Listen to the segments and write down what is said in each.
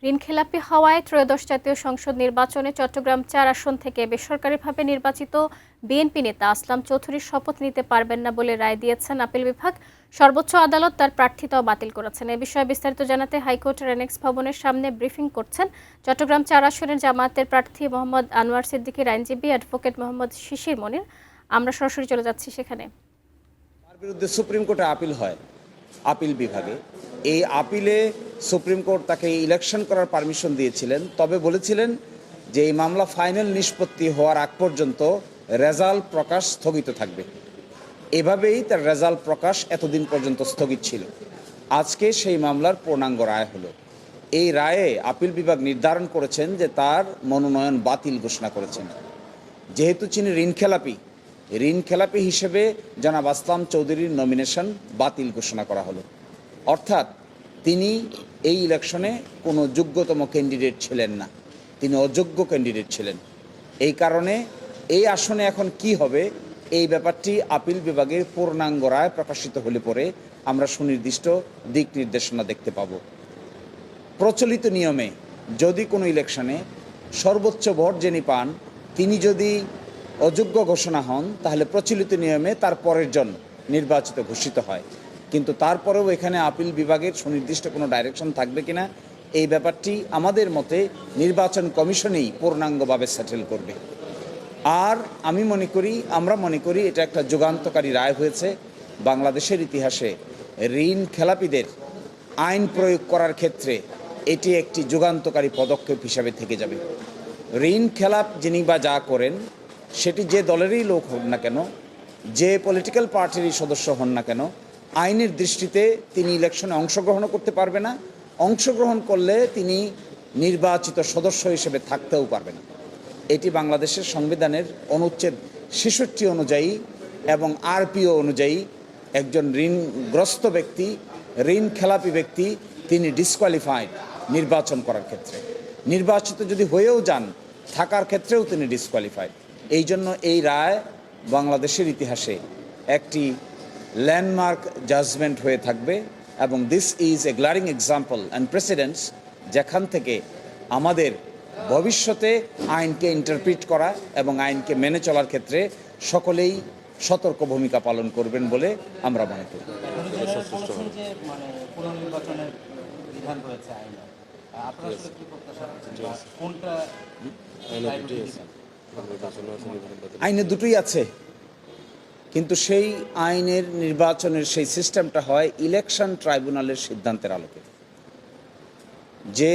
ঋণখেলাপি হওয়ায় ত্রয়োদশ জাতীয় সংসদ নির্বাচনে চট্টগ্রাম ৪ আসন থেকে বেসরকারিভাবে নির্বাচিত বিএনপি নেতা আসলাম চৌধুরী শপথ নিতে পারবেন না বলে রায় দিয়েছেন আপিল বিভাগ। সর্বোচ্চ আদালত তার প্রার্থিতাও বাতিল করেছেন। এ বিষয়ে বিস্তারিত জানাতে হাইকোর্টের অ্যানেক্স ভবনের সামনে ব্রিফিং করছেন চট্টগ্রাম ৪ আসনের জামায়াতের প্রার্থী মোহাম্মদ আনোয়ার সিদ্দিকীর আইনজীবী অ্যাডভোকেট মোহাম্মদ শিশির মনির। আমরা সরাসরি চলে যাচ্ছি সেখানে। তার বিরুদ্ধে সুপ্রিম কোর্টে আপিল হয়, আপিল বিভাগে। এই আপিলে সুপ্রিম কোর্ট তাকে ইলেকশন করার পারমিশন দিয়েছিলেন, তবে বলেছিলেন যে এই মামলা ফাইনাল নিষ্পত্তি হওয়ার আগ পর্যন্ত রেজাল্ট প্রকাশ স্থগিত থাকবে। এভাবেই তার রেজাল্ট প্রকাশ এতদিন পর্যন্ত স্থগিত ছিল। আজকে সেই মামলার পূর্ণাঙ্গ রায় হলো। এই রায়ে আপিল বিভাগ নির্ধারণ করেছেন যে তার মনোনয়ন বাতিল ঘোষণা করেছেন। যেহেতু তিনি ঋণখেলাপি হিসেবে জনাব আসলাম চৌধুরীর নমিনেশন বাতিল ঘোষণা করা হলো। অর্থাৎ তিনি এই ইলেকশনে কোনো যোগ্যতম ক্যান্ডিডেট ছিলেন না, তিনি অযোগ্য ক্যান্ডিডেট ছিলেন। এই কারণে এই আসনে এখন কি হবে, এই ব্যাপারটি আপিল বিভাগের পূর্ণাঙ্গ রায় প্রকাশিত হলে পরে আমরা সুনির্দিষ্ট দিক নির্দেশনা দেখতে পাব। প্রচলিত নিয়মে যদি কোনো ইলেকশনে সর্বোচ্চ ভোট যিনি পান তিনি যদি অযোগ্য ঘোষণা হন, তাহলে প্রচলিত নিয়মে তার পরের জন নির্বাচিত ঘোষিত হয়। কিন্তু তারপরেও এখানে আপিল বিভাগের সুনির্দিষ্ট কোনো ডাইরেকশন থাকবে কিনা, এই ব্যাপারটি আমাদের মতে নির্বাচন কমিশনেই পূর্ণাঙ্গভাবে সেটেল করবে। আর আমরা মনে করি এটা একটা যুগান্তকারী রায় হয়েছে। বাংলাদেশের ইতিহাসে ঋণ খেলাপিদের আইন প্রয়োগ করার ক্ষেত্রে এটি একটি যুগান্তকারী পদক্ষেপ হিসাবে থেকে যাবে। ঋণ খেলাপ যিনি বা যা করেন, সেটি যে দলেরই লোক হোক না কেন, যে পলিটিক্যাল পার্টিরই সদস্য হন না কেন, আইনের দৃষ্টিতে তিনি ইলেকশনে অংশগ্রহণ করতে পারবে না। অংশগ্রহণ করলে তিনি নির্বাচিত সদস্য হিসেবে থাকতেও পারবে না। এটি বাংলাদেশের সংবিধানের অনুচ্ছেদ ৬৬ অনুযায়ী এবং আরপিও অনুযায়ী একজন ঋণগ্রস্ত ব্যক্তি, ঋণ খেলাপি ব্যক্তি, তিনি ডিসকোয়ালিফাইড নির্বাচন করার ক্ষেত্রে। নির্বাচিত যদি হয়েও যান, থাকার ক্ষেত্রেও তিনি ডিসকোয়ালিফাইড। এই জন্য এই রায় বাংলাদেশের ইতিহাসে একটি ল্যান্ডমার্ক জাজমেন্ট হয়ে থাকবে এবং this is a glaring example and precedents, যেখান থেকে আমাদের ভবিষ্যতে আইনকে ইন্টারপ্রিট করা এবং আইনকে মেনে চলার ক্ষেত্রে সকলেই সতর্ক ভূমিকা পালন করবেন বলে আমরা মনে করি। আইনে দুটোই আছে, কিন্তু সেই আইনের নির্বাচনের সেই সিস্টেমটা হয় ইলেকশন ট্রাইব্যুনালের সিদ্ধান্তের আলোকে। যে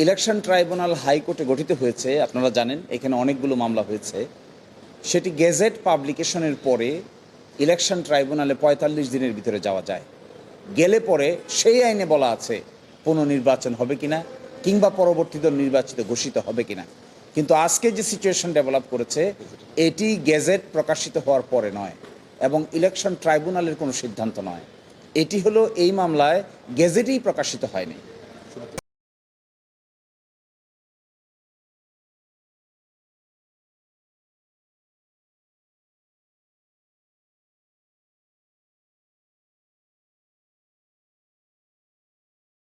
ইলেকশন ট্রাইব্যুনাল হাইকোর্টে গঠিত হয়েছে, আপনারা জানেন এখানে অনেকগুলো মামলা হয়েছে, সেটি গেজেট পাবলিকেশনের পরে ইলেকশন ট্রাইব্যুনালে ৪৫ দিনের ভিতরে যাওয়া যায়। গেলে পরে সেই আইনে বলা আছে পুনর্নির্বাচন হবে কিনা, কিংবা পরবর্তী দল নির্বাচিত ঘোষিত হবে কিনা। কিন্তু আজকে যে সিচুয়েশন ডেভেলপ করেছে, এটি গেজেট প্রকাশিত হওয়ার পরে নয় এবং ইলেকশন ট্রাইব্যুনালের কোনো সিদ্ধান্ত নয়। এটি হলো এই মামলায় গেজেটেই প্রকাশিত হয়নি।